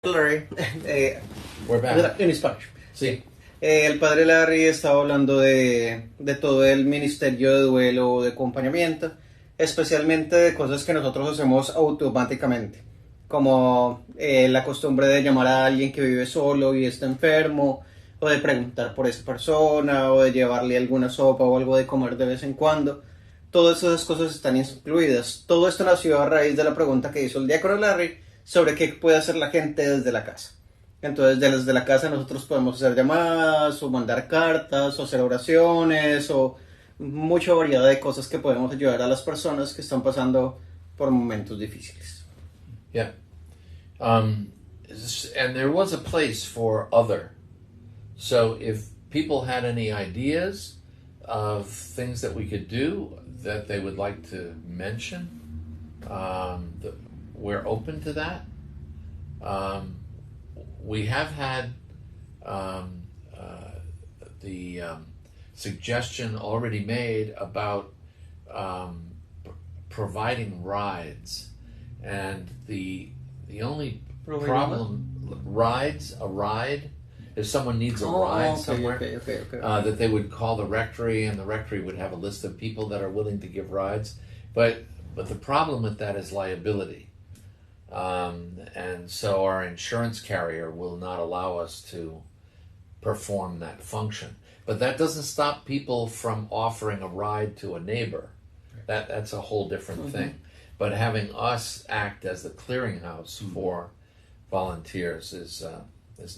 Larry, We're back. in Spanish. Sí. El padre Larry estaba hablando de todo el ministerio de duelo, de acompañamiento, especialmente de cosas que nosotros hacemos automáticamente, como la costumbre de llamar a alguien que vive solo y está enfermo, o de preguntar por esa persona, o de llevarle alguna sopa o algo de comer de vez en cuando. Todas esas cosas están incluidas. Todo esto nació a raíz de la pregunta que hizo el diácono Larry sobre qué puede hacer la gente desde la casa. Entonces, desde la casa nosotros podemos hacer llamadas, o mandar cartas, o hacer oraciones, o mucha variedad de cosas que podemos ayudar a las personas que están pasando por momentos difíciles. Yeah. And there was a place for other. So if people had any ideas of things that we could do that they would like to mention, we're open to that. We have had the suggestion already made about providing rides, and the only problem, a ride, if someone needs a ride somewhere, that they would call the rectory, and the rectory would have a list of people that are willing to give rides. But the problem with that is liability. And so our insurance carrier will not allow us to perform that function. But that doesn't stop people from offering a ride to a neighbor. That's a whole different thing. But having us act as the clearinghouse for volunteers is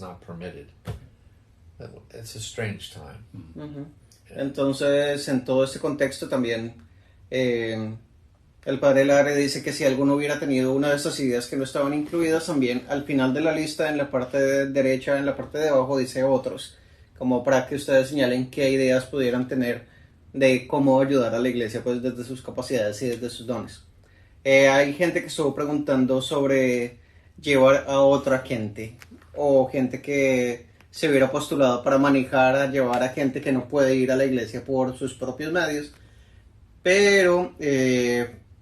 not permitted. It's a strange time. Entonces, en todo este contexto también, el padre Larry dice que si alguno hubiera tenido una de estas ideas que no estaban incluidas, también al final de la lista, en la parte derecha, en la parte de abajo, dice otros, como para que ustedes señalen qué ideas pudieran tener de cómo ayudar a la iglesia, pues desde sus capacidades y desde sus dones. Hay gente que estuvo preguntando sobre llevar a otra gente, o gente que se hubiera postulado para manejar, a llevar a gente que no puede ir a la iglesia por sus propios medios, pero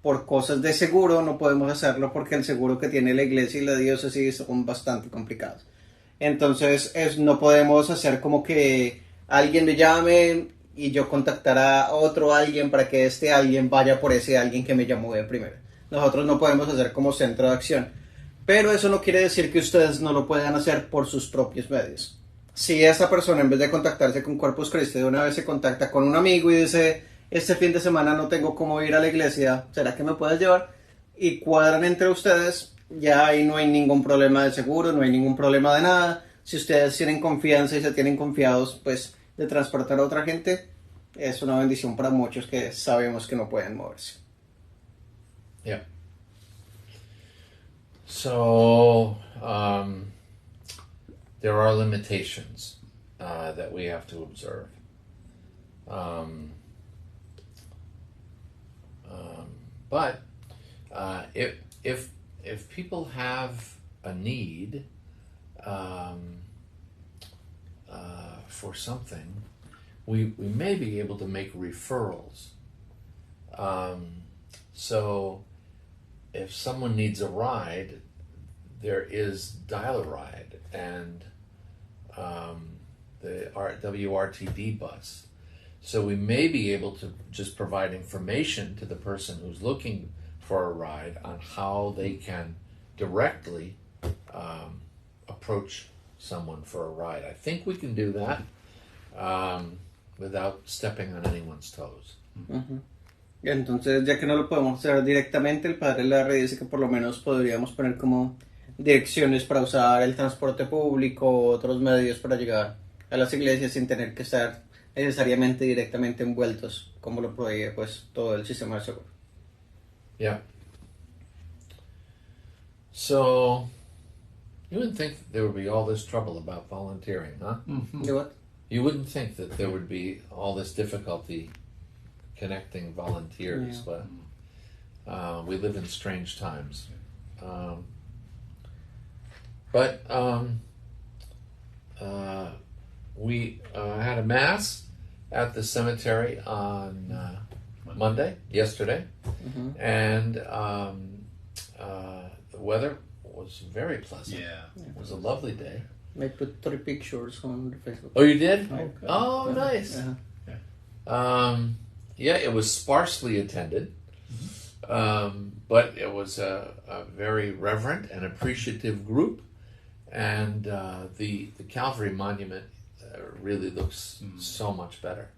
por cosas de seguro no podemos hacerlo, porque el seguro que tiene la iglesia y la diócesis son bastante complicados. Entonces no podemos hacer como que alguien me llame y yo contactar a otro alguien para que este alguien vaya por ese alguien que me llamó de primero. Nosotros no podemos hacer como centro de acción, pero eso no quiere decir que ustedes no lo puedan hacer por sus propios medios. Si esa persona, en vez de contactarse con Corpus Christi, de una vez se contacta con un amigo y dice: este fin de semana no tengo cómo ir a la iglesia, ¿será que me puedes llevar? Y cuadran entre ustedes, ya ahí no hay ningún problema de seguro, no hay ningún problema de nada. Si ustedes tienen confianza y se tienen confiados, pues, de transportar a otra gente, es una bendición para muchos que sabemos que no pueden moverse. Yeah. So there are limitations that we have to observe. But if people have a need for something, we may be able to make referrals. So if someone needs a ride, there is Dial a Ride and the WRTD bus. So we may be able to just provide information to the person who's looking for a ride on how they can directly approach someone for a ride. I think we can do that without stepping on anyone's toes. Entonces, ya que no lo podemos hacer directamente, el padre Larry dice que por lo menos podríamos poner como direcciones para usar el transporte público, otros medios para llegar a las iglesias sin tener que estar necesariamente directamente envueltos, como lo prohíbe pues todo el sistema de seguro. Yeah. So you wouldn't think that there would be all this trouble about volunteering, huh? ¿De what? You wouldn't think that there would be all this difficulty connecting volunteers, but we live in strange times. But we had a mass at the cemetery on yesterday, and the weather was very pleasant. Yeah. It was a lovely day. I put 3 pictures on the Facebook. Oh, you did? Okay. Oh, nice. Yeah, it was sparsely attended, but it was a very reverent and appreciative group, and the Calvary Monument really looks so much better.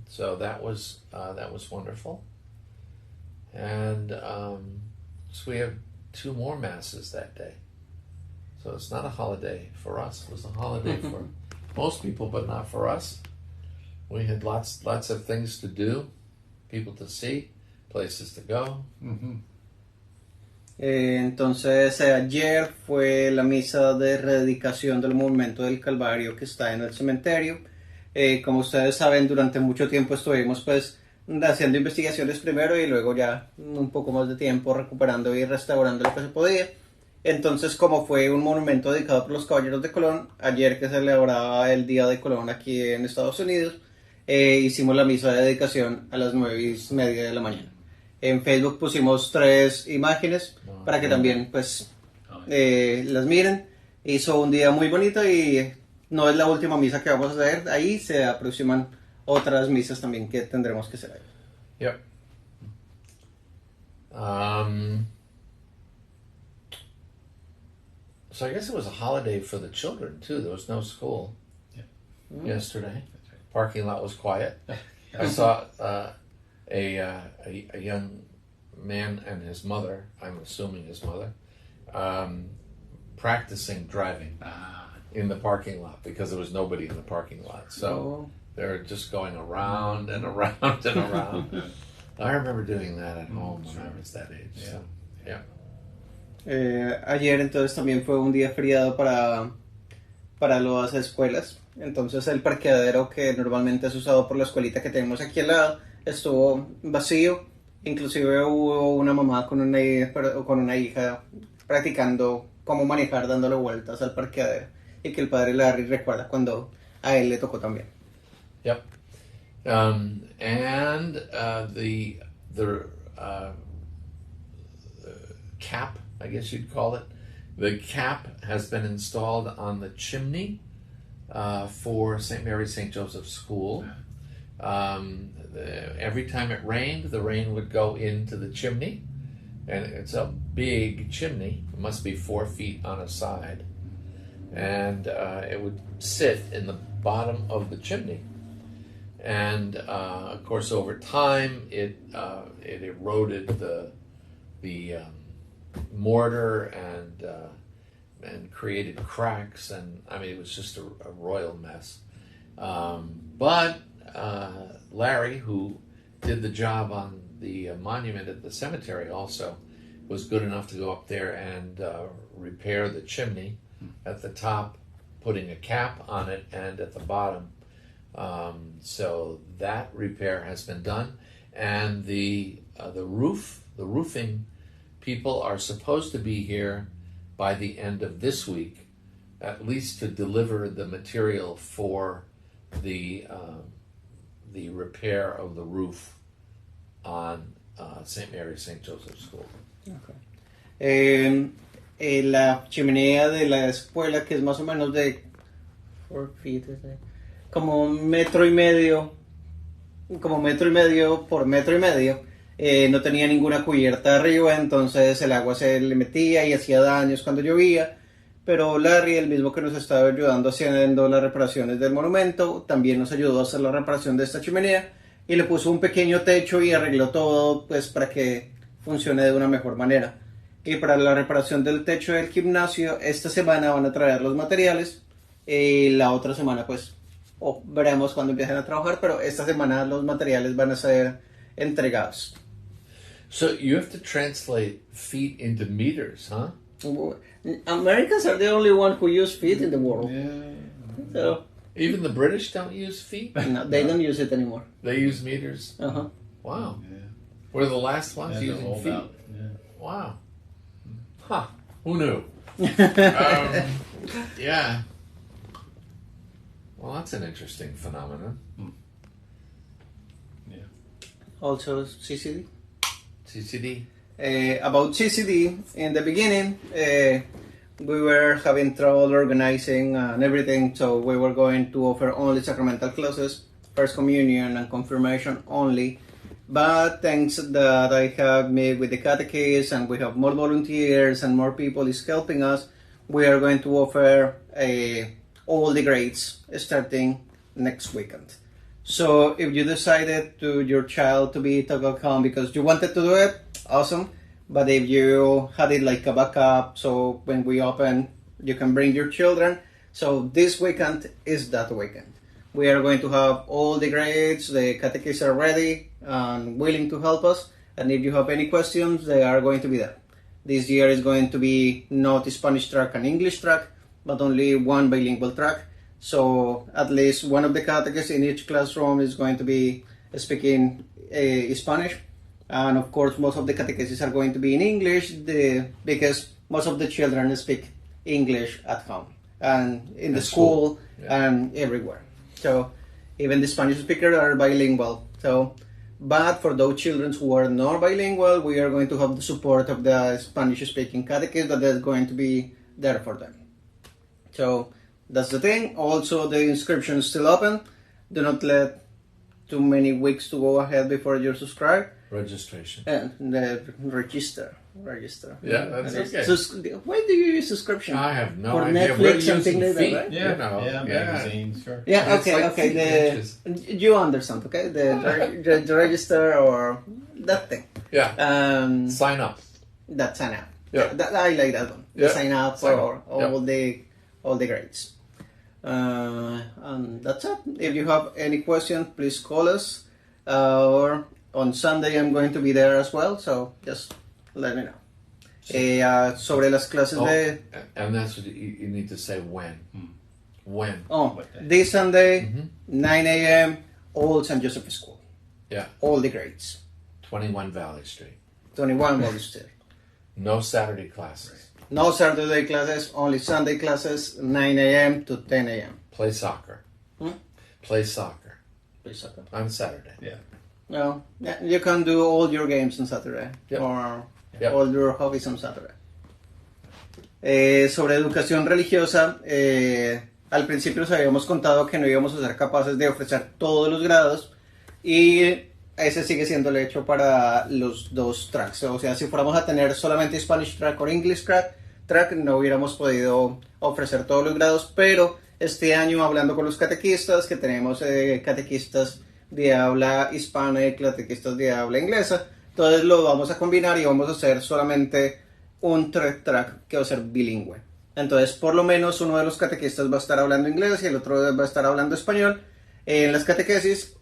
So that was wonderful, and so we have 2 more masses that day. So it's not a holiday for us. It was a holiday for most people, but not for us. We had lots of things to do, people to see, places to go. Entonces ayer fue la misa de rededicación del monumento del Calvario que está en el cementerio. Como ustedes saben, durante mucho tiempo estuvimos pues haciendo investigaciones primero y luego ya un poco más de tiempo recuperando y restaurando lo que se podía. Entonces, como fue un monumento dedicado por los Caballeros de Colón, ayer que se celebraba el Día de Colón aquí en Estados Unidos, hicimos la misa de dedicación a las 9:30 de la mañana. En Facebook pusimos 3 imágenes para que también pues las miren. Hizo un día muy bonito y no es la última misa que vamos a hacer. Ahí se aproximan otras misas también que tendremos que hacer ahí. Yep. So I guess it was a holiday for the children too. There was no school yesterday. Parking lot was quiet. I saw a young man and his mother, I'm assuming his mother, practicing driving in the parking lot because there was nobody in the parking lot. So they're just going around and around and around. I remember doing that at home when I was that age. So, yeah. Ayer entonces también fue un día feriado para las escuelas. Entonces el parqueadero que normalmente es usado por la escuelita que tenemos aquí al lado estuvo vacío. Inclusive hubo una mamá con una hija practicando cómo manejar dándole vueltas al parqueadero. Y que el padre Larry recuerda cuando a él le tocó también. Yep. And the cap, I guess you'd call it, the cap has been installed on the chimney for St. Mary St. Joseph School. Every time it rained, the rain would go into the chimney, and it's a big chimney. It must be 4 feet on a side, and it would sit in the bottom of the chimney. And of course, over time, it eroded the mortar and created cracks, and I mean it was just a royal mess. But Larry, who did the job on the monument at the cemetery, also was good enough to go up there and repair the chimney at the top, putting a cap on it, and at the bottom. So that repair has been done, and the roofing people are supposed to be here by the end of this week, at least to deliver the material for the repair of the roof on St. Mary St. Joseph School. Okay. La chimenea de la escuela, que es más o menos de 4 feet, como 1.5 metros por 1.5 metros, no tenía ninguna cubierta arriba, entonces el agua se le metía y hacía daños cuando llovía. Pero Larry, el mismo que nos estaba ayudando haciendo las reparaciones del monumento, también nos ayudó a hacer la reparación de esta chimenea y le puso un pequeño techo y arregló todo pues para que funcione de una mejor manera. Y para la reparación del techo del gimnasio, esta semana van a traer los materiales y la otra semana pues veremos cuando empiecen a trabajar, pero esta semana los materiales van a ser entregados. So you have to translate feet into meters, huh? Americans are the only one who use feet in the world. Yeah. So, Even the British don't use feet? no, they don't use it anymore. They use meters? Uh-huh. Wow. Yeah. We're the last ones And using hold feet. out. Yeah. Wow. Huh. Who knew? Yeah. Well, that's an interesting phenomenon. Yeah. Also, CCD. CCD? About CCD, in the beginning, we were having trouble organizing and everything, so we were going to offer only sacramental classes, First Communion and Confirmation only. But thanks that I have met with the catechists and we have more volunteers and more people is helping us, we are going to offer all the grades starting next weekend. So if you decided to your child to be Toggle Calm because you wanted to do it, awesome. But if you had it like a backup, so when we open, you can bring your children. So this weekend is that weekend. We are going to have all the grades, the catechists are ready and willing to help us. And if you have any questions, they are going to be there. This year is going to be not Spanish track and English track, but only one bilingual track. So at least one of the catechists in each classroom is going to be speaking Spanish. And of course, most of the catecheses are going to be in English because most of the children speak English at home and in the school and everywhere. So even the Spanish speakers are bilingual. So, but for those children who are not bilingual, we are going to have the support of the Spanish-speaking catechist that is going to be there for them. So that's the thing. Also, the inscription is still open. Do not let too many weeks to go ahead before you're subscribed. Registration. And the register. Yeah, that's okay. Why do you use subscription? I have no for idea. Netflix, something like feet, that, right? you know. Yeah, magazines, sure. Yeah, It's like feet inches. You understand, okay? The register or that thing. Yeah. Sign up. That sign up. Yeah. I like that one. Yeah. The sign up Sign for up. all the grades. And that's it. If you have any questions, please call us. Or on Sunday I'm going to be there as well, so just let me know. Sobre las clases de... And that's what you need to say when. When. Oh, this Sunday, 9 a.m., all St. Joseph School. Yeah. All the grades. 21 Valley Street. 21 Wall Street. No Saturday classes. No Saturday classes, only Sunday classes, 9 a.m. to 10 a.m. Play soccer. Play soccer. Play soccer. On Saturday. Yeah. No, you can do all your games on Saturday. Yep. Or Yep. all your hobbies on Saturday. Sobre educación religiosa, al principio nos habíamos contado que no íbamos a ser capaces de ofrecer todos los grados y ese sigue siendo el hecho para los dos tracks. O sea, si fuéramos a tener solamente Spanish track o English track, no hubiéramos podido ofrecer todos los grados, pero este año hablando con los catequistas, que tenemos catequistas de habla hispana y catequistas de habla inglesa, entonces lo vamos a combinar y vamos a hacer solamente un track que va a ser bilingüe. Entonces, por lo menos uno de los catequistas va a estar hablando inglés y el otro va a estar hablando español. En las catequesis,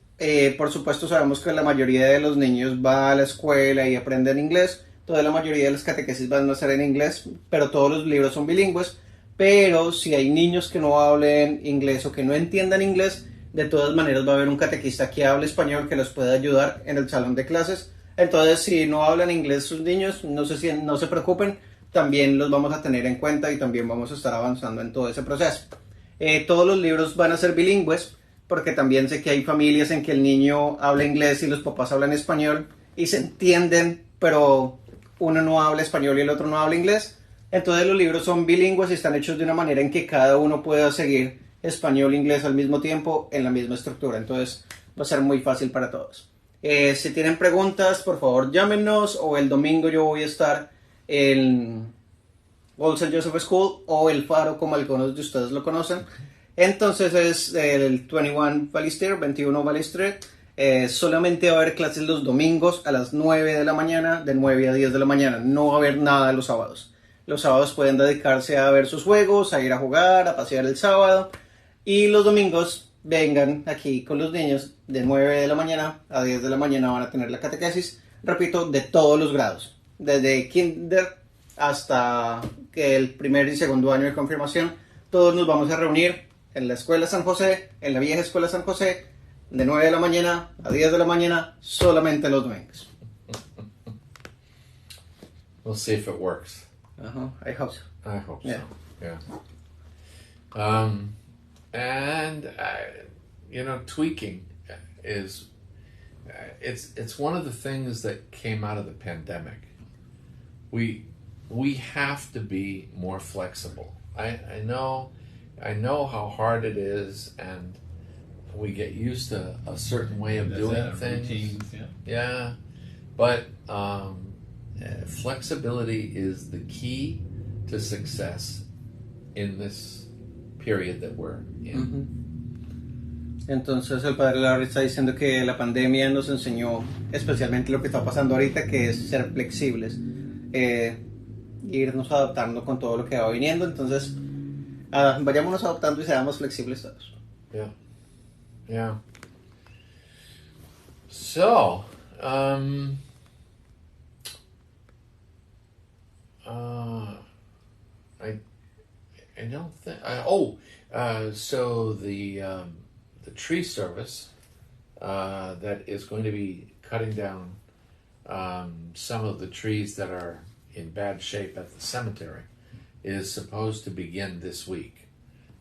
por supuesto, sabemos que la mayoría de los niños va a la escuela y aprenden inglés. Toda la mayoría de las catequesis van a ser en inglés, pero todos los libros son bilingües. Pero si hay niños que no hablen inglés o que no entiendan inglés, de todas maneras va a haber un catequista que hable español que los pueda ayudar en el salón de clases. Entonces, si no hablan inglés sus niños, no se preocupen, también los vamos a tener en cuenta y también vamos a estar avanzando en todo ese proceso. Todos los libros van a ser bilingües, porque también sé que hay familias en que el niño habla inglés y los papás hablan español y se entienden, pero uno no habla español y el otro no habla inglés. Entonces los libros son bilingües y están hechos de una manera en que cada uno pueda seguir español e inglés al mismo tiempo en la misma estructura. Entonces va a ser muy fácil para todos. Si tienen preguntas, por favor llámenos, o el domingo yo voy a estar en Old St. Joseph School o El Faro, como algunos de ustedes lo conocen. Entonces es el 21 Valley Street, 21 Valley Street. Solamente va a haber clases los domingos a las 9 de la mañana, de 9 a 10 de la mañana. No va a haber nada los sábados. Los sábados pueden dedicarse a ver sus juegos, a ir a jugar, a pasear el sábado. Y los domingos vengan aquí con los niños de 9 de la mañana a 10 de la mañana van a tener la catequesis, repito, de todos los grados, desde kinder hasta que el primer y segundo año de confirmación. Todos nos vamos a reunir en la escuela San José, en la vieja escuela San José, de 9 de la mañana a 10 de la mañana, solamente los domingos. We'll see if it works. I hope so. I hope Yeah. so. Yeah. And tweaking is it's one of the things that came out of the pandemic. we have to be more flexible. I know how hard it is, and we get used to a certain way of doing things. Routines, Yeah, but flexibility is the key to success in this period that we're in. Entonces el padre Larry está diciendo que la pandemia nos enseñó especialmente lo que está pasando ahorita, que es ser flexibles, irnos adaptando con todo lo que va viniendo. Entonces vayámonos adaptando y seamos flexibles todos. Yeah. So, I don't think. So the tree service that is going to be cutting down some of the trees that are in bad shape at the cemetery is supposed to begin this week.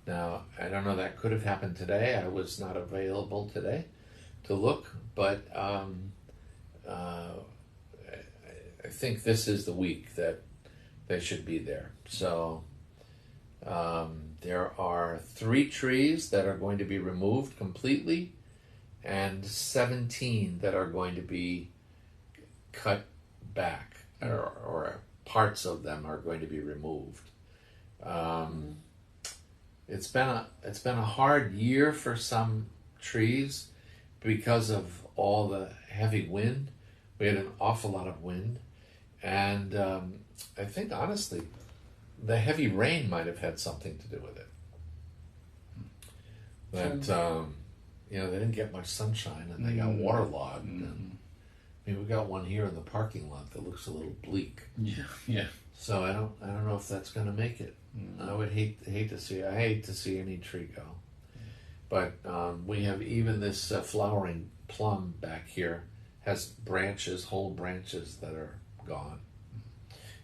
Now, I don't know, that could have happened today. I was not available today to look, but I think this is the week that they should be there. So there are 3 trees that are going to be removed completely, and 17 that are going to be cut back, or parts of them are going to be removed. It's been a hard year for some trees because of all the heavy wind. We had an awful lot of wind, and I think honestly, the heavy rain might have had something to do with it. That they didn't get much sunshine, and they got waterlogged. And, I mean, we got one here in the parking lot that looks a little bleak. Yeah. So I don't know if that's going to make it. I would hate to see. I hate to see any tree go. But we have even this flowering plum back here has branches, whole branches that are gone.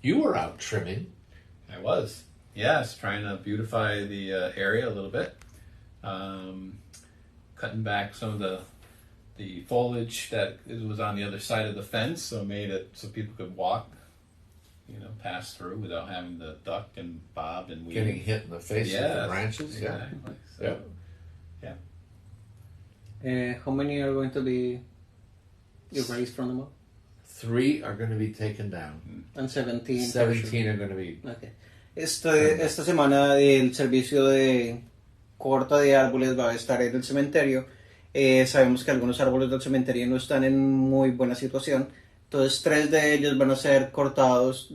You were out trimming. I was. Yes, trying to beautify the area a little bit. Cutting back some of the foliage that was on the other side of the fence, so made it so people could walk, pass through without having to duck and bob and weave. Getting hit in the face with the branches. Exactly. Yeah. How many are going to be erased from the map? 3 are going to be taken down. And 17. 17 are going to be. Okay. Esta semana el servicio de corta de árboles va a estar en el cementerio. Sabemos que algunos árboles del cementerio no están en muy buena situación. Entonces 3 de ellos van a ser cortados,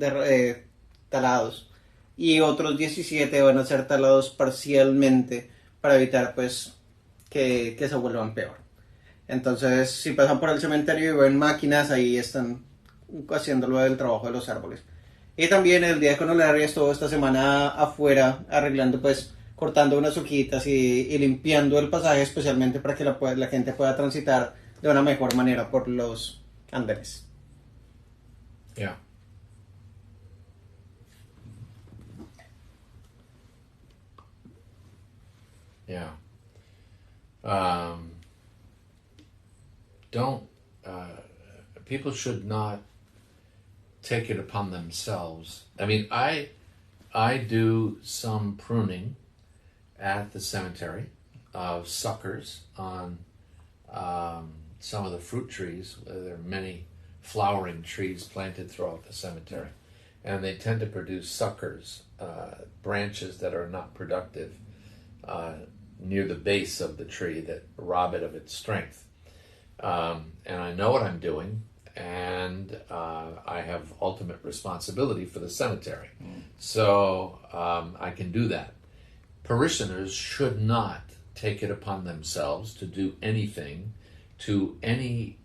talados. Y otros 17 van a ser talados parcialmente para evitar pues que se vuelvan peor. Entonces si pasan por el cementerio y ven máquinas, ahí están haciéndolo del trabajo de los árboles. Y también el diácono Larry estuvo esta semana afuera arreglando, pues, cortando unas hojitas y limpiando el pasaje, especialmente para que la gente pueda transitar de una mejor manera por los andenes. Yeah. Yeah. People should not take it upon themselves. I mean, I do some pruning at the cemetery of suckers on some of the fruit trees. There are many flowering trees planted throughout the cemetery, and they tend to produce suckers, branches that are not productive near the base of the tree that rob it of its strength. And I know what I'm doing, and I have ultimate responsibility for the cemetery. So I can do that. Parishioners should not take it upon themselves to do anything to any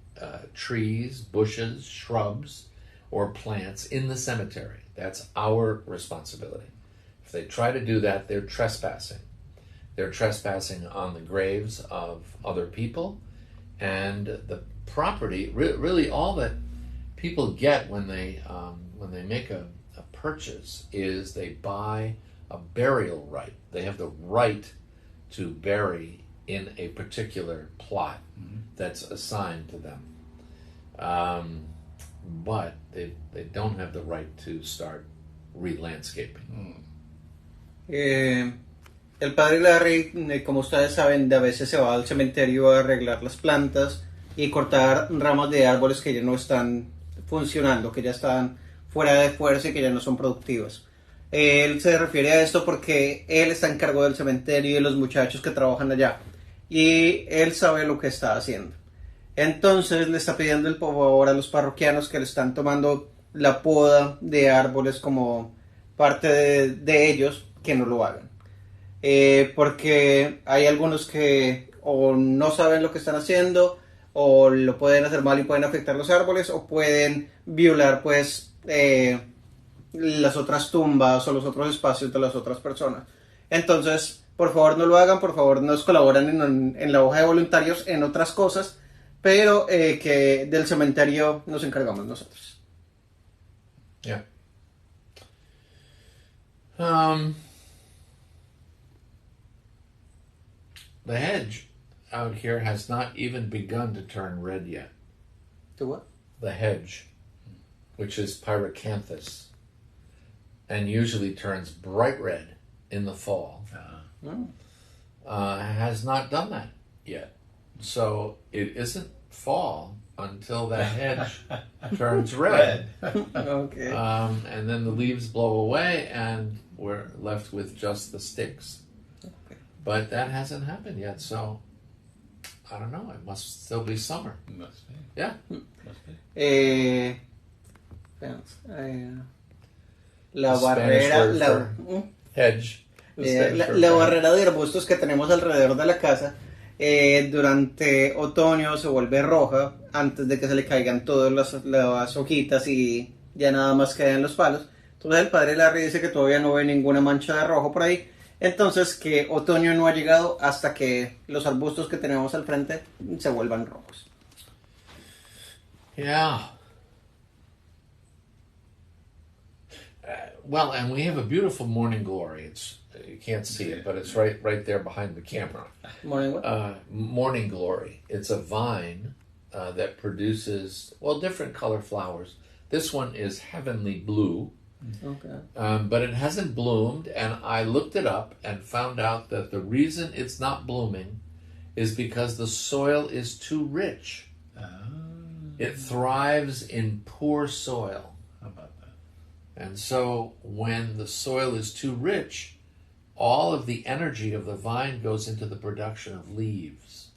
trees, bushes, shrubs, or plants in the cemetery. That's our responsibility. If they try to do that, they're trespassing. They're trespassing on the graves of other people, and the property. Really, all that people get when they make a purchase is they buy a burial right. They have the right to bury in a particular plot that's assigned to them. but they don't have the right to start re-landscaping. El padre Larry, como ustedes saben, a veces se va al cementerio a arreglar las plantas y cortar ramas de árboles que ya no están funcionando, que ya están fuera de fuerza y que ya no son productivas. Él se refiere a esto porque él está en cargo del cementerio y de los muchachos que trabajan allá. Y él sabe lo que está haciendo. Entonces le está pidiendo el favor a los parroquianos que le están tomando la poda de árboles como parte de ellos, que no lo hagan. Porque hay algunos que o no saben lo que están haciendo, o lo pueden hacer mal y pueden afectar los árboles, o pueden violar pues las otras tumbas o los otros espacios de las otras personas. Entonces, por favor no lo hagan, por favor nos colaboran en la hoja de voluntarios en otras cosas, pero que del cementerio nos encargamos nosotros. Yeah. The hedge out here has not even begun to turn red yet. ¿Tú what? The hedge, which is pyracanthus, and usually turns bright red in the fall, has not done that yet. So it isn't fall until that hedge turns red. Okay. And then the leaves blow away and we're left with just the sticks. Okay. But that hasn't happened yet, so I don't know. It must still be summer. Must be. Yeah. Must be. La The Spanish barrera, word la, for hedge. la barrera de arbustos que tenemos alrededor de la casa durante otoño se vuelve roja antes de que se le caigan todas las hojitas y ya nada más quedan los palos. Entonces el padre Larry dice que todavía no ve ninguna mancha de rojo por ahí. Entonces que otoño no ha llegado hasta que los arbustos que tenemos al frente se vuelvan rojos. Yeah. Well, and we have a beautiful morning glory. It's you can't see it, but it's right there behind the camera. Morning what? Morning glory. It's a vine that produces different color flowers. This one is heavenly blue. Okay. But it hasn't bloomed, and I looked it up and found out that the reason it's not blooming is because the soil is too rich. It thrives in poor soil. How about that? And so when the soil is too rich, all of the energy of the vine goes into the production of leaves.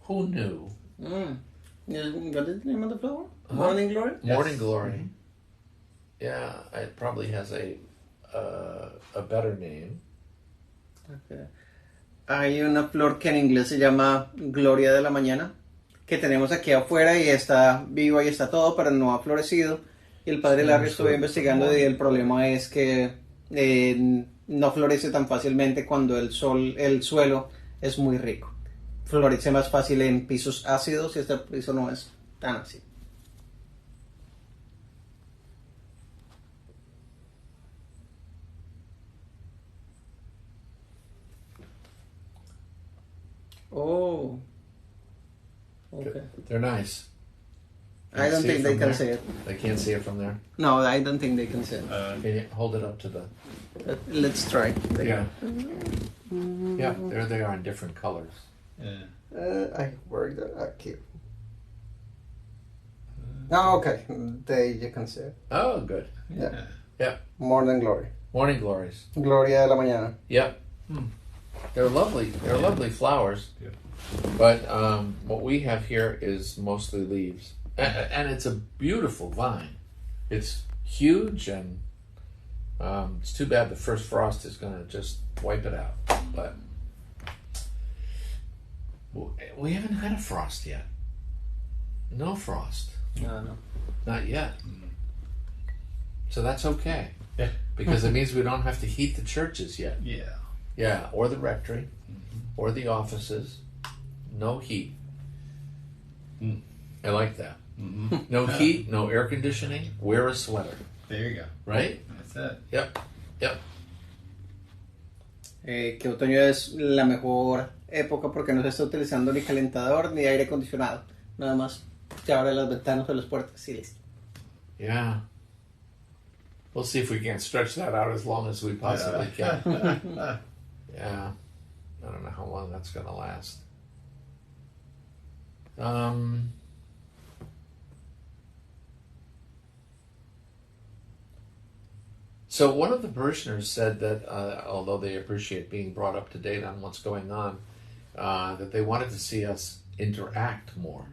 Who knew? What is the name of the flower? Morning glory? Morning glory. Yeah, it probably has a better name. Okay. Hay una flor que en inglés se llama Gloria de la Mañana, que tenemos aquí afuera y está viva y está todo, pero no ha florecido. Y el padre Larry estuvo investigando y el problema es que no florece tan fácilmente cuando el suelo es muy rico. Florece más fácil en pisos ácidos y este piso no es tan ácido. Oh. Okay. They're nice. I don't think they can see it. They can't see it from there. No, I don't think they can see it. Can you hold it up to the... Let's try. Yeah. Yeah, there they are in different colors. Yeah. Where is that? Aquí. Oh, okay. You can see it. Oh, good. Yeah. Yeah. Morning glory. Morning glories. Gloria de la mañana. Yep. They're lovely. They're lovely flowers. Yeah. But what we have here is mostly leaves. And it's a beautiful vine. It's huge, and it's too bad the first frost is going to just wipe it out. But we haven't had a frost yet. No frost. No. Not yet. So that's okay. Yeah. Because it means we don't have to heat the churches yet. Yeah. Yeah, or the rectory, or the offices. No heat. I like that. No heat, no air conditioning. Wear a sweater. There you go. Right? That's it. Yep. Yep. Que otoño es la mejor época porque no se está utilizando ni calentador ni aire acondicionado. Nada más se abren las ventanas o las puertas y listo. Yeah. We'll see if we can stretch that out as long as we possibly can. Yeah. I don't know how long that's going to last. So one of the parishioners said that although they appreciate being brought up to date on what's going on, that they wanted to see us interact more.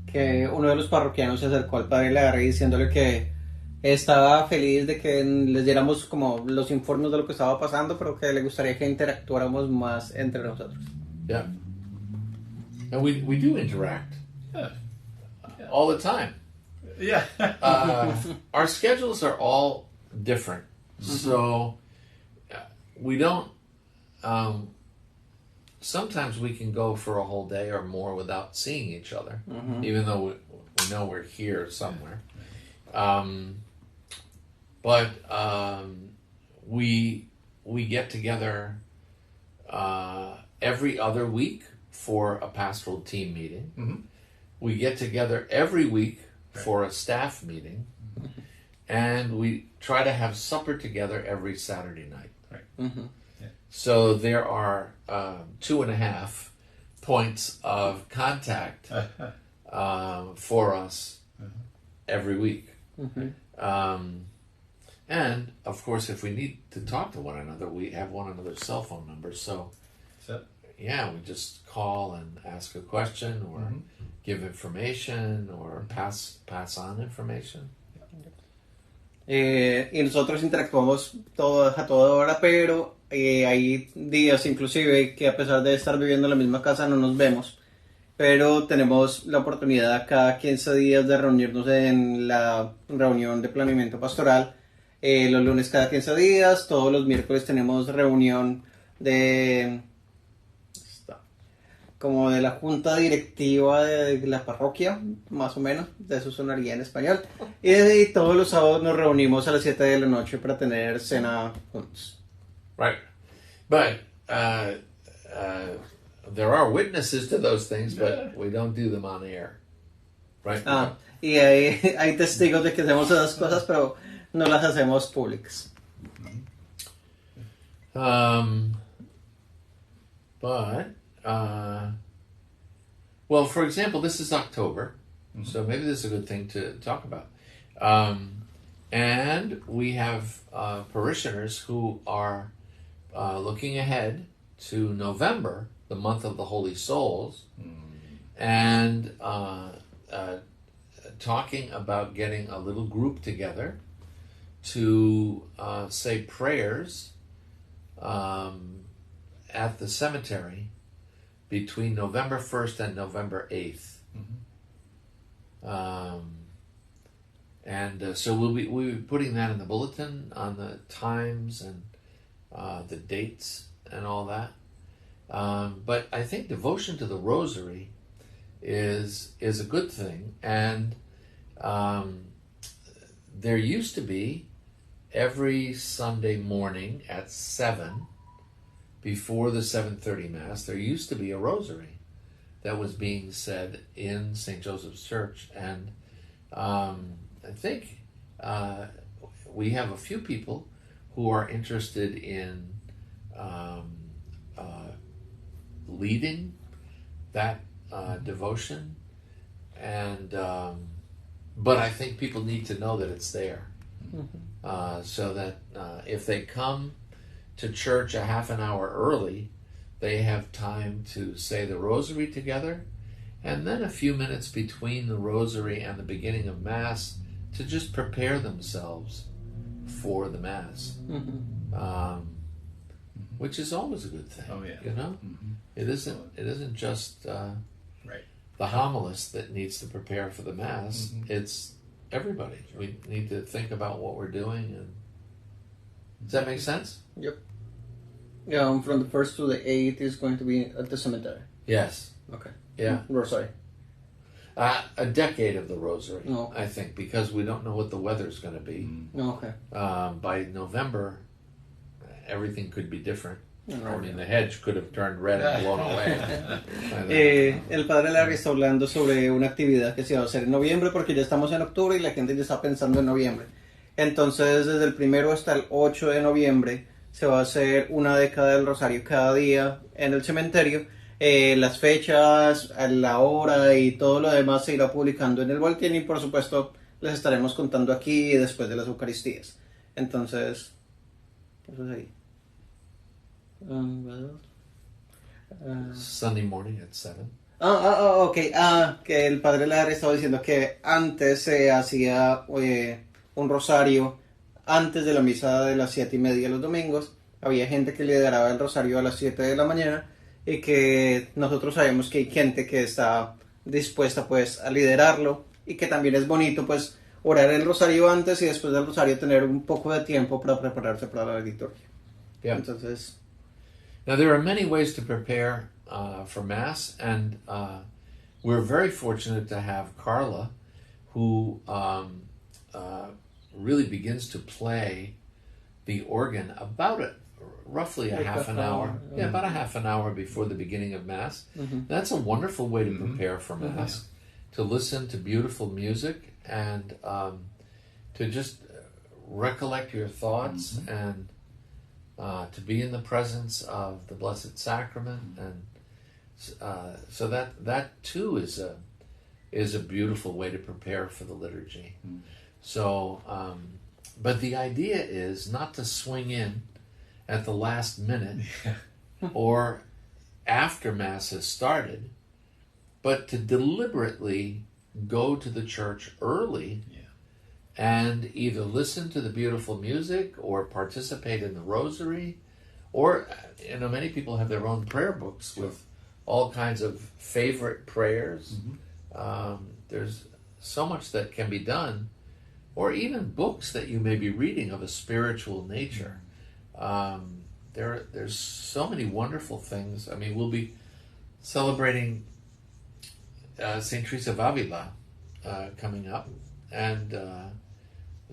Que uno de los parroquianos se acercó al padre Lagarre diciéndole que estaba feliz de que les diéramos como los informes de lo que estaba pasando, pero que le gustaría que interactuáramos más entre nosotros. Yeah. And we do interact Yeah. all the time. Yeah. Our schedules are all different. So we don't, sometimes we can go for a whole day or more without seeing each other, even though we know we're here somewhere. But we get together every other week for a pastoral team meeting. We get together every week for a staff meeting, and we try to have supper together every Saturday night. Right. So there are 2.5 points of contact for us every week. And of course, if we need to talk to one another, we have one another's cell phone numbers. So yeah, we just call and ask a question or give information or pass on information. Y nosotros interactuamos a toda hora, pero hay días inclusive que a pesar de estar viviendo en la misma casa no nos vemos, pero tenemos la oportunidad cada 15 días de reunirnos en la reunión de planeamiento pastoral. Los lunes cada 15 días, todos los miércoles tenemos reunión de como de la junta directiva de la parroquia, más o menos, de eso sonaría en español, y todos los sábados nos reunimos a las 7 de la noche para tener cena juntos. Right. But there are witnesses to those things, but we don't do them on air. Right? Y hay testigos de que hacemos esas cosas, pero no las hacemos públicas. Well, for example, this is October, so maybe this is a good thing to talk about. And we have parishioners who are looking ahead to November, the month of the Holy Souls, and talking about getting a little group together to say prayers at the cemetery between November 1st and November 8th. So we'll be putting that in the bulletin on the times and the dates and all that. But I think devotion to the Rosary is a good thing, and there used to be every Sunday morning at 7, before the 7:30 Mass, there used to be a rosary that was being said in St. Joseph's Church. And I think we have a few people who are interested in leading that devotion. And but I think people need to know that it's there. So that if they come to church a half an hour early, they have time to say the rosary together, and then a few minutes between the rosary and the beginning of Mass to just prepare themselves for the Mass, which is always a good thing. Oh, yeah. You know, it isn't just Right. the homilist that needs to prepare for the Mass. It's everybody. We need to think about what we're doing. And does that make sense? Yep. Yeah, from the 1st to the 8th is going to be at the cemetery. Yes. Okay. Yeah. Rosary. A decade of the Rosary, Oh. I think, because we don't know what the weather's going to be. Okay. By November, everything could be different. I mean, the hedge could have turned red and blown away. El padre Larry está hablando sobre una actividad que se va a hacer en noviembre porque ya estamos en octubre y la gente ya está pensando en noviembre. Entonces, desde el 1 hasta el 8 de noviembre se va a hacer una década del rosario cada día en el cementerio. Las fechas, la hora y todo lo demás se irá publicando en el boletín y por supuesto les estaremos contando aquí después de las Eucaristías. Entonces, eso es ahí. Sunday morning at 7. Ok. Que el padre Larry estaba diciendo que antes se hacía un rosario antes de la misa de las 7:30 los domingos. Había gente que lideraba el rosario a las 7 de la mañana y que nosotros sabemos que hay gente que está dispuesta pues a liderarlo y que también es bonito pues orar el rosario antes y después del rosario tener un poco de tiempo para prepararse para la liturgia. Yeah. Entonces, now there are many ways to prepare for Mass, and we're very fortunate to have Carla, who really begins to play the organ about roughly a half an hour. Yeah, about a half an hour before the beginning of Mass. That's a wonderful way to prepare for Mass, to listen to beautiful music and to just recollect your thoughts and to be in the presence of the Blessed Sacrament, and so that too is a beautiful way to prepare for the liturgy. So, but the idea is not to swing in at the last minute or after Mass has started, but to deliberately go to the church early and either listen to the beautiful music or participate in the rosary, or, many people have their own prayer books with all kinds of favorite prayers. There's so much that can be done, or even books that you may be reading of a spiritual nature. There's so many wonderful things. I mean, we'll be celebrating St. Teresa of Avila coming up, and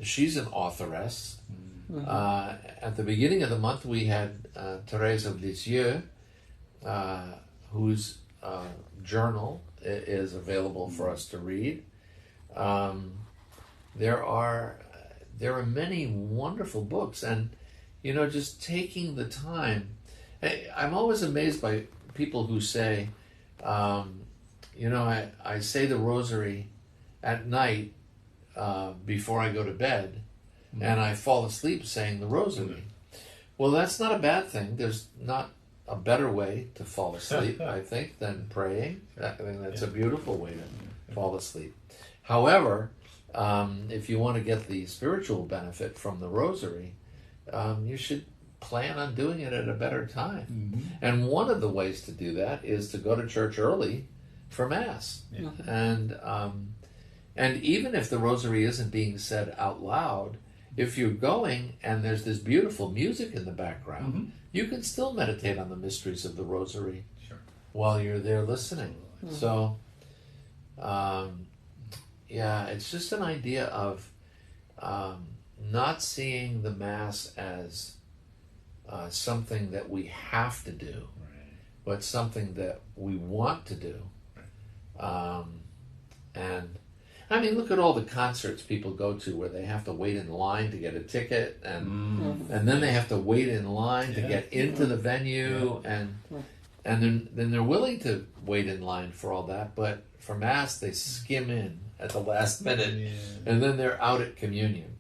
she's an authoress. At the beginning of the month, we had Thérèse of Lisieux, whose journal is available for us to read. There are many wonderful books, and just taking the time. I'm always amazed by people who say, I say the rosary at night before I go to bed, and I fall asleep saying the rosary. Well, that's not a bad thing. There's not a better way to fall asleep, I think, than praying. I think that's a beautiful way to fall asleep. However, if you want to get the spiritual benefit from the rosary, you should plan on doing it at a better time. And one of the ways to do that is to go to church early for Mass. And even if the rosary isn't being said out loud, if you're going and there's this beautiful music in the background, you can still meditate on the mysteries of the rosary while you're there listening. So, it's just an idea of not seeing the Mass as something that we have to do, but something that we want to do. And I mean, look at all the concerts people go to where they have to wait in line to get a ticket, and then they have to wait in line to get into the venue, and then they're willing to wait in line for all that, but for Mass they skim in at the last minute, and then they're out at communion,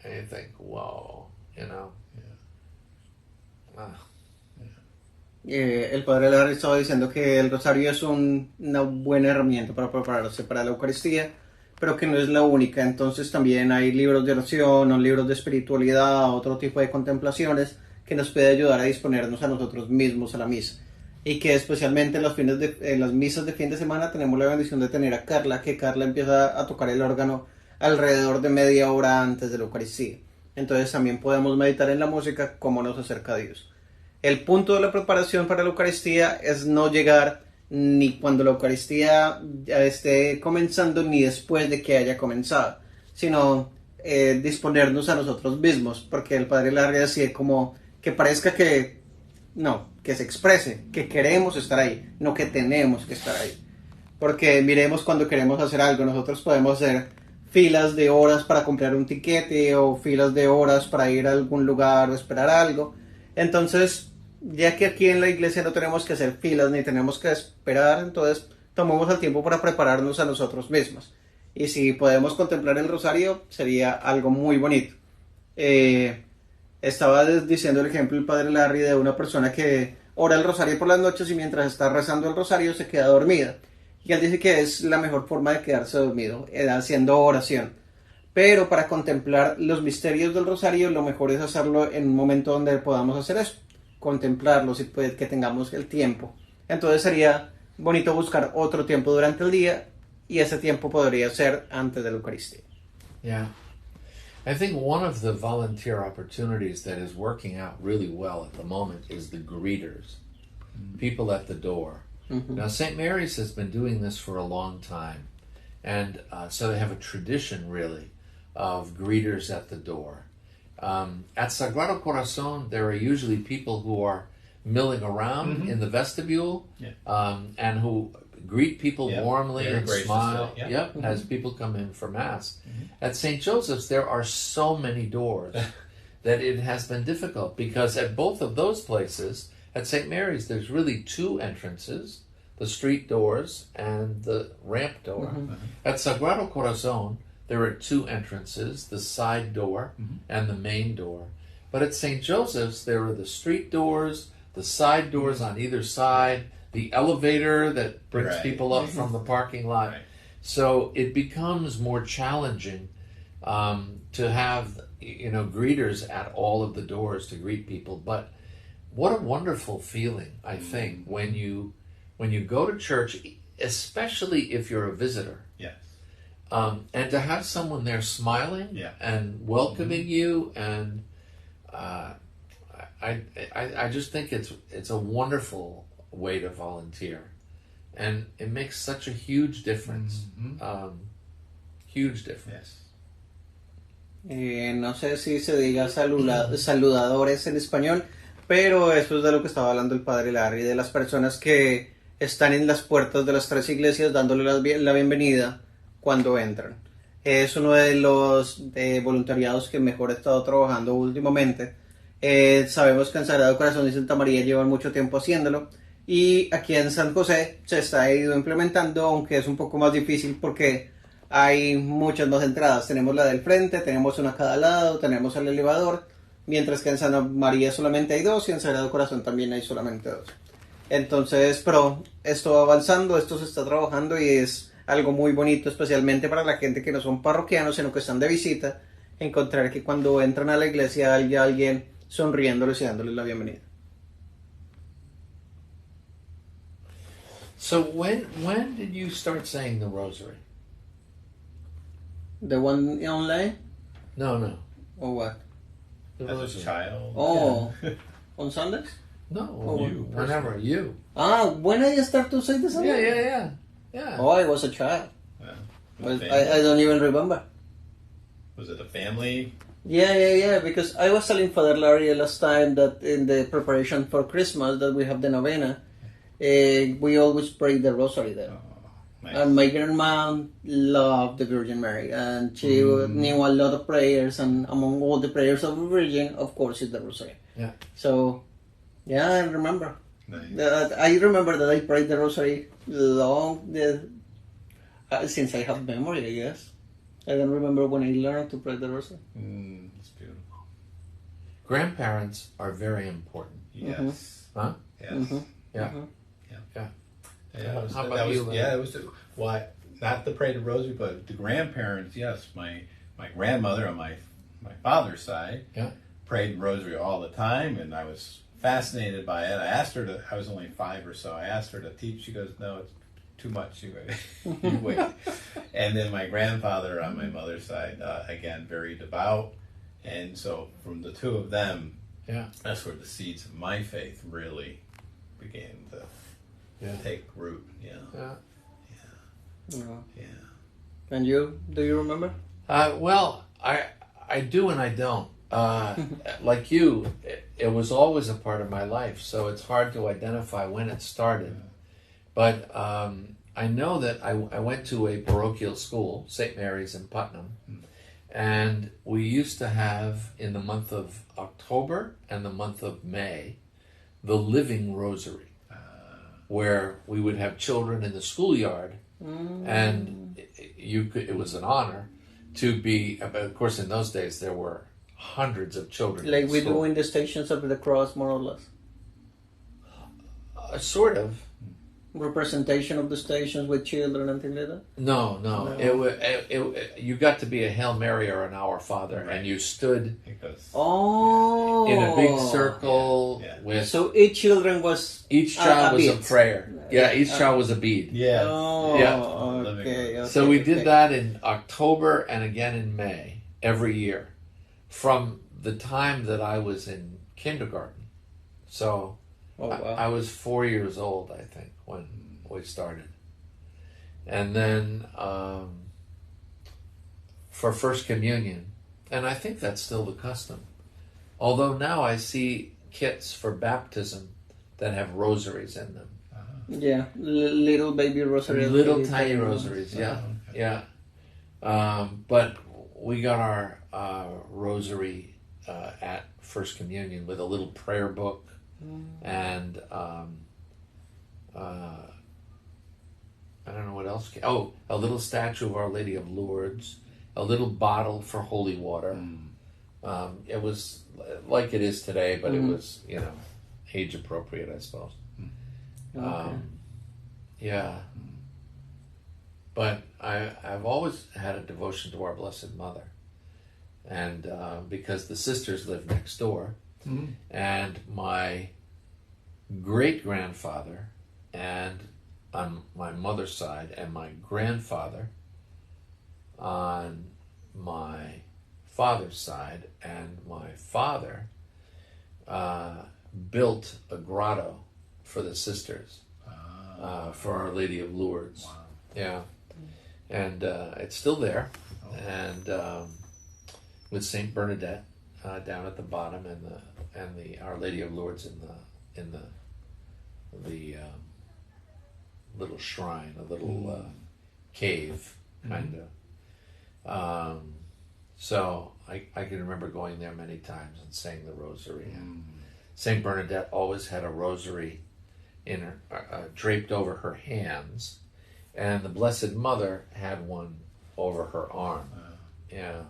and you think, whoa, el padre Larry estaba diciendo que el rosario es una buena herramienta para prepararse para la Eucaristía, pero que no es la única. Entonces también hay libros de oración o libros de espiritualidad, otro tipo de contemplaciones que nos puede ayudar a disponernos a nosotros mismos a la misa. Y que especialmente en las misas de fin de semana tenemos la bendición de tener a Carla, que Carla empieza a tocar el órgano alrededor de media hora antes de la Eucaristía. Entonces también podemos meditar en la música cómo nos acerca a Dios. El punto de la preparación para la Eucaristía es no llegar ni cuando la Eucaristía ya esté comenzando ni después de que haya comenzado, sino disponernos a nosotros mismos, porque el padre Larry decía como que parezca que no, que se exprese, que queremos estar ahí, no que tenemos que estar ahí. Porque miremos cuando queremos hacer algo, nosotros podemos hacer filas de horas para comprar un tiquete o filas de horas para ir a algún lugar o esperar algo. Entonces, ya que aquí en la iglesia no tenemos que hacer filas ni tenemos que esperar, entonces tomemos el tiempo para prepararnos a nosotros mismos. Y si podemos contemplar el rosario, sería algo muy bonito. Estaba diciendo el ejemplo el padre Larry de una persona que ora el rosario por las noches y mientras está rezando el rosario se queda dormida. Y él dice que es la mejor forma de quedarse dormido, haciendo oración. Pero para contemplar los misterios del rosario, lo mejor es hacerlo en un momento donde podamos hacer eso, contemplarlos y pues, que tengamos el tiempo. Entonces sería bonito buscar otro tiempo durante el día y ese tiempo podría ser antes de la Eucaristía. Yeah. I think one of the volunteer opportunities that is working out really well at the moment is the greeters, people at the door. Now, St. Mary's has been doing this for a long time, and so they have a tradition, really, of greeters at the door. At Sagrado Corazon, there are usually people who are milling around in the vestibule and who greet people warmly and smile as people come in for Mass. At St. Joseph's, there are so many doors that it has been difficult because at both of those places, at St. Mary's, there's really two entrances, the street doors and the ramp door. At Sagrado Corazon, there are two entrances, the side door and the main door. But at St. Joseph's, there are the street doors, the side doors on either side, the elevator that brings people up from the parking lot. So it becomes more challenging to have, greeters at all of the doors to greet people. But what a wonderful feeling, I think, when you go to church, especially if you're a visitor. Yes. And to have someone there smiling and welcoming you, and I just think it's a wonderful way to volunteer, and it makes such a huge difference. Huge difference. No sé si se diga saludadores en español, pero eso es de lo que estaba hablando el padre Larry, de las personas que están en las puertas de las tres iglesias dándole la bienvenida cuando entran. Es uno de los voluntariados que mejor he estado trabajando últimamente. Sabemos que en Sagrado Corazón y Santa María llevan mucho tiempo haciéndolo, y aquí en San José se está ido implementando, aunque es un poco más difícil porque hay muchas más entradas. Tenemos la del frente, tenemos una a cada lado, tenemos el elevador, mientras que en Santa María solamente hay dos y en Sagrado Corazón también hay solamente dos. Entonces, pero esto va avanzando, esto se está trabajando y es algo muy bonito, especialmente para la gente que no son parroquianos, sino que están de visita, encontrar que cuando entran a la iglesia hay alguien sonriéndoles y dándoles la bienvenida. So when did you start saying the rosary? The one online? No. Or what? The As rosary. a child. Oh, on Sundays? No, you, whenever you. When I start to say the Sunday? Yeah. Oh, I was a child. Yeah. I don't even remember. Was it a family? Yeah, because I was telling Father Larry last time that in the preparation for Christmas that we have the novena, we always pray the rosary there. Nice. And my grandma loved the Virgin Mary, and she knew a lot of prayers, and among all the prayers of the Virgin, of course, is the rosary. Yeah. So, yeah, I remember. Nice. I remember that I prayed the rosary since I have memory, I guess. I don't remember when I learned to pray the rosary. It's beautiful. Grandparents are very important. Yes. Huh? Yes. Yeah. Yeah, How about you, Lynn? it was not to pray the rosary, but the grandparents. Yes, my grandmother on my father's side prayed the rosary all the time, and I was fascinated by it. I asked her to. I was only 5 or so. I asked her to teach. She goes, "No, it's too much. You wait." And then my grandfather on my mother's side, again, very devout, and so from the two of them, that's where the seeds of my faith really began to take root. Yeah. Yeah. And you? Do you remember? Well, I do and I don't. Like you, it was always a part of my life, so it's hard to identify when it started. But I know that I went to a parochial school, St. Mary's in Putnam, and we used to have, in the month of October and the month of May, the Living Rosary, where we would have children in the schoolyard, and it was an honor to be, of course in those days there were hundreds of children. Like we school. do in the Stations of the Cross, more or less. Sort of. Representation of the stations with children and things like that? No. You got to be a Hail Mary or an Our Father, and you stood in a big circle with. So each children was Each child was a bead. prayer. Yeah, each child was a bead. Yeah. Oh, Yeah. okay. So we did that in October and again in May every year, from the time that I was in kindergarten. So I was 4 years old, I think, when we started. And then for First Communion, and I think that's still the custom. Although now I see kits for baptism that have rosaries in them. Yeah, little baby rosaries. Little tiny rosaries, yeah. But we got our rosary at First Communion with a little prayer book and I don't know what else. A little statue of Our Lady of Lourdes, a little bottle for holy water. It was like it is today, but it was, age appropriate, I suppose. Okay. Yeah. But I've always had a devotion to Our Blessed Mother. And because the sisters live next door, and my great-grandfather, and on my mother's side, and my grandfather on my father's side, and my father built a grotto for the sisters, for Our Lady of Lourdes. Wow. Yeah. And it's still there. And with Saint Bernadette down at the bottom, and the Our Lady of Lourdes in the little shrine, a little cave, kind of. So I can remember going there many times and saying the rosary. And Saint Bernadette always had a rosary in her, draped over her hands, and the Blessed Mother had one over her arm. Yeah.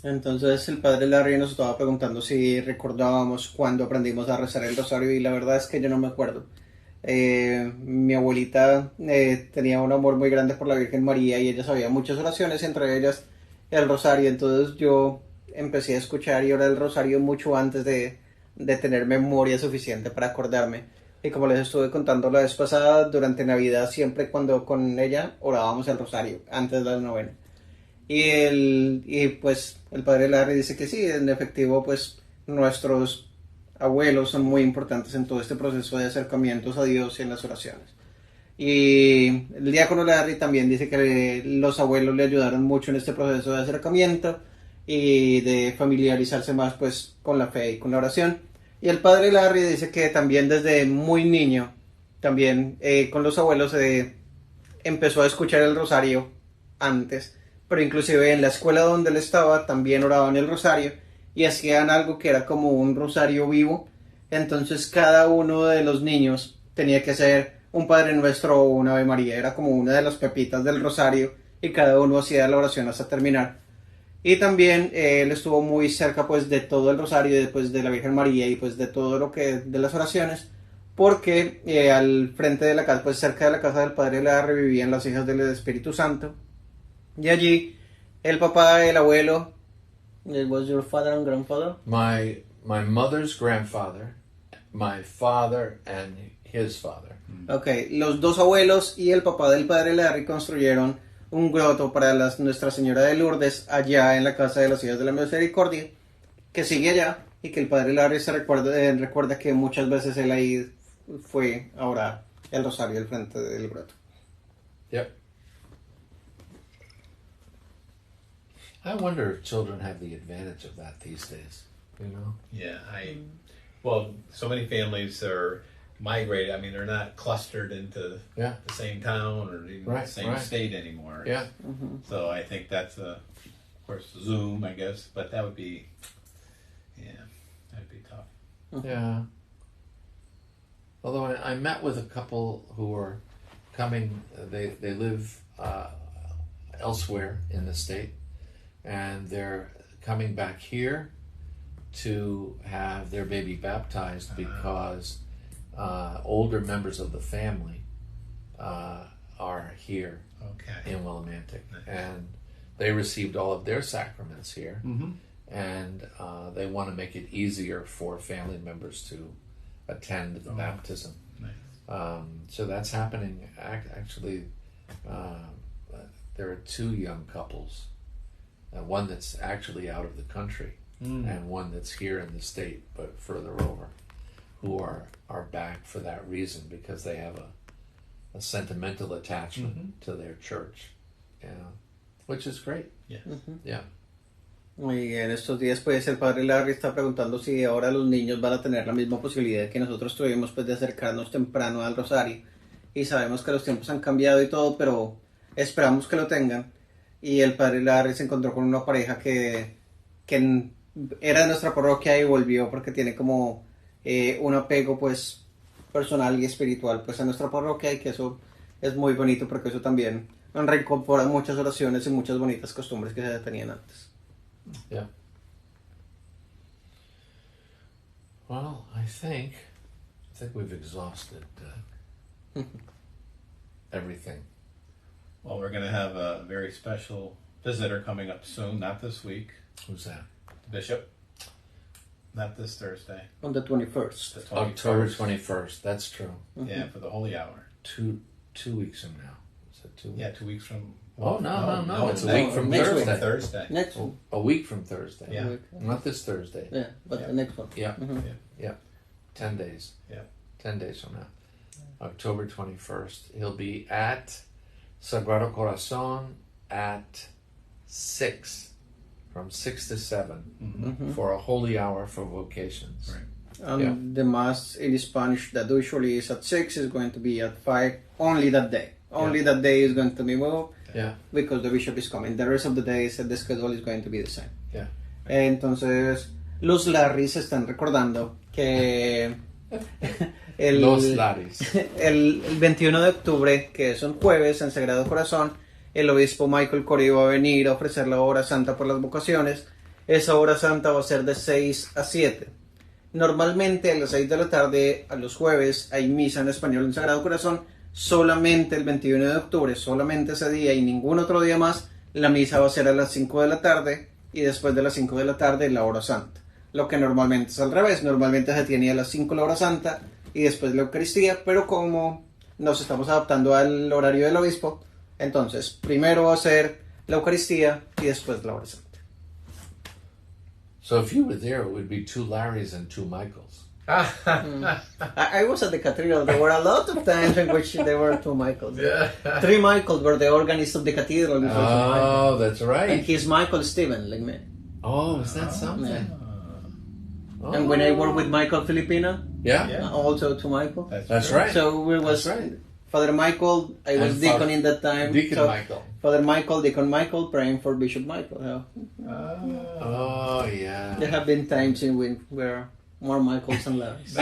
Entonces el padre Larry nos estaba preguntando si recordábamos cuándo aprendimos a rezar el rosario y la verdad es que yo no me acuerdo. Mi abuelita tenía un amor muy grande por la Virgen María y ella sabía muchas oraciones, entre ellas el rosario. Entonces yo empecé a escuchar y orar el rosario mucho antes de tener memoria suficiente para acordarme. Y como les estuve contando la vez pasada, durante Navidad siempre cuando con ella orábamos el rosario antes de la novena. Y pues el padre Larry dice que sí, en efectivo pues nuestros abuelos son muy importantes en todo este proceso de acercamientos a Dios y en las oraciones. Y el diácono Larry también dice que los abuelos le ayudaron mucho en este proceso de acercamiento y de familiarizarse más pues con la fe y con la oración. Y el padre Larry dice que también desde muy niño, también con los abuelos empezó a escuchar el rosario antes, pero inclusive en la escuela donde él estaba también oraban el rosario y hacían algo que era como un rosario vivo. Entonces cada uno de los niños tenía que hacer un Padre Nuestro o un Ave María, era como una de las pepitas del rosario y cada uno hacía la oración hasta terminar. Y también él estuvo muy cerca pues de todo el rosario y después de la Virgen María y pues de todo lo que de las oraciones, porque al frente de la casa, pues cerca de la casa del padre Larry vivían las hijas del Espíritu Santo. Y allí el papá, el abuelo, it was your father and grandfather? My mother's grandfather, my father and his father. Okay, los dos abuelos y el papá del padre Larry construyeron un groto para Nuestra Señora de Lourdes allá en la casa de las hijas de la Misericordia, que sigue allá y que el padre Larry recuerda que muchas veces él ahí fue a orar el rosario al frente del groto. Yep. I wonder if children have the advantage of that these days. You know? Yeah, well, so many families are migrated. I mean, they're not clustered into Yeah. the same town or even Right, the same right. state anymore. Yeah. So I think that's of course, Zoom, I guess, but that would be, that'd be tough. Yeah. Although I met with a couple who were coming, they live elsewhere in the state, and they're coming back here to have their baby baptized because older members of the family are here Okay. in Willimantic, Nice. and they received all of their sacraments here, Mm-hmm. and they want to make it easier for family members to attend the baptism. Nice. So that's happening. Actually, there are two young couples, one that's actually out of the country, and one that's here in the state but further over, who are back for that reason, because they have a sentimental attachment to their church, which is great. Yeah. Yeah. Y en estos días pues el padre Larry está preguntando si ahora los niños van a tener la misma posibilidad que nosotros tuvimos pues de acercarnos temprano al rosario, y sabemos que los tiempos han cambiado y todo, pero esperamos que lo tengan. Y el padre Larry se encontró con una pareja que era de nuestra parroquia y volvió porque tiene como un apego pues personal y espiritual pues a nuestra parroquia, y que eso es muy bonito porque eso también reincorpora muchas oraciones y muchas bonitas costumbres que se tenían antes. Yeah. Well, I think we've exhausted everything. Well, we're going to have a very special visitor coming up soon, not this week. Who's that? Bishop. Not this Thursday. On the 21st. The 21st. October 21st. That's true. Yeah, for the Holy Hour. 2 weeks from now. Is it 2 weeks? Yeah, 2 weeks from. Oh, no. It's a next- week from next Thursday. Thursday. Next one. A week from Thursday. Yeah. Not this Thursday. Yeah, but Yeah. the next one. Yeah. Mhm. Yeah. 10 days. Yeah. 10 days from now. October 21st. He'll be at Sagrado Corazon at 6. From 6 to 7 for a holy hour for vocations. Right. And the mass in Spanish that usually is at 6 is going to be at 5 only that day. Only that day is going to be moved Yeah. because the bishop is coming. The rest of the days the schedule is going to be the same. Yeah. Entonces, los Larrys están recordando que Los Laris. el 21 de octubre, que es un jueves, en Sagrado Corazón, el obispo Michael Corey va a venir a ofrecer la hora santa por las vocaciones. Esa hora santa va a ser de 6 a 7. Normalmente a las 6 de la tarde, a los jueves, hay misa en español en Sagrado Corazón. Solamente el 21 de octubre, solamente ese día y ningún otro día más, la misa va a ser a las 5 de la tarde, y después de las 5 de la tarde la hora santa. Lo que normalmente es al revés. Normalmente se tiene a las 5 la hora santa y después la Eucaristía, pero como nos estamos adaptando al horario del obispo, entonces primero va a ser la Eucaristía y después la hora santa. So if you were there, it would be 2 Larrys and 2 Michaels. I was at the cathedral. There were a lot of times in which there were 2 Michaels. Yeah. 3 Michaels were the organist of the cathedral. Oh, that's And right. he's Michael Stephen, like me. Oh, is that something? Yeah. Oh. And when I worked with Michael Filipina, Yeah? Yeah. also to Michael. That's true. right. So we was That's right. Father Michael, I was And deacon Father- in that time. Deacon so Michael. Father Michael, Deacon Michael, praying for Bishop Michael. Oh, yeah. There have been times in which where more Michaels and Larrys.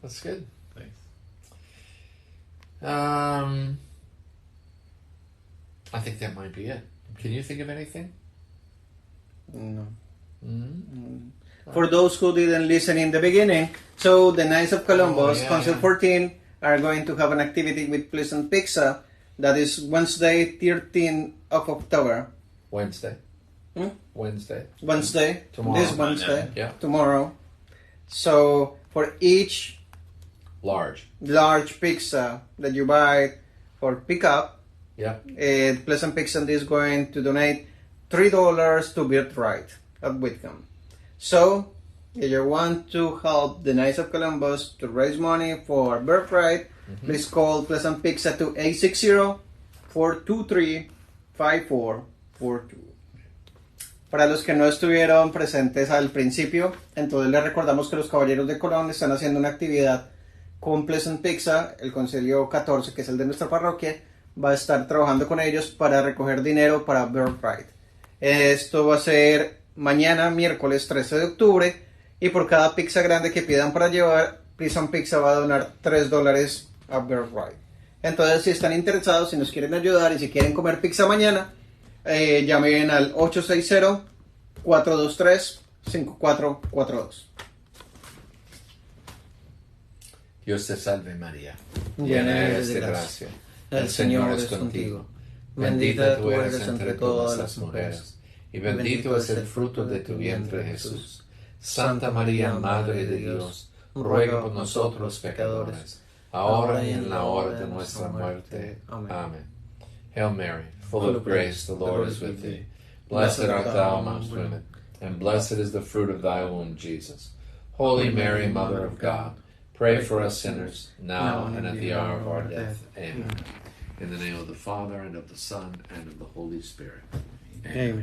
That's good. Thanks. I think that might be it. Can you think of anything? No. Mm-hmm. For those who didn't listen in the beginning, so the Knights of Columbus, Oh, yeah, Council yeah. 14, are going to have an activity with Pleasant Pizza. That is Wednesday, 13th of October. Wednesday. Hmm? Wednesday. Wednesday, Tomorrow. this Wednesday, Yeah. tomorrow. So for each Large. large pizza that you buy for pickup, Yeah. Pleasant Pizza is going to donate $3 to Birthright at Whitcomb. So, if you want to help the Knights of Columbus to raise money for Birthright, please call Pleasant Pizza to 423-5442. Para los que no estuvieron presentes al principio, entonces les recordamos que los Caballeros de Colón están haciendo una actividad con Pleasant Pizza. El Concilio 14, que es el de nuestra parroquia, va a estar trabajando con ellos para recoger dinero para Birthright. Esto va a ser mañana, miércoles 13 de octubre, y por cada pizza grande que pidan para llevar, Pleasant Pizza va a donar $3 a Birthright. Entonces, si están interesados, si nos quieren ayudar y si quieren comer pizza mañana, llamen al 860-423-5442. Dios te salve María, Llena eres de gracia, el Señor es contigo. Bendita tú eres entre todas las mujeres, y bendito es el fruto de tu vientre Jesús. Santa María, Madre de Dios, ruega por nosotros pecadores, ahora y en la hora de nuestra muerte. Amén. Hail Mary, full of grace, the Lord is with thee. Blessed art thou amongst women, and blessed is the fruit of thy womb, Jesus. Holy Mary, Mother of God, pray for us sinners, now and at the hour of our death. Amen. In the name of the Father, and of the Son, and of the Holy Spirit. Amen.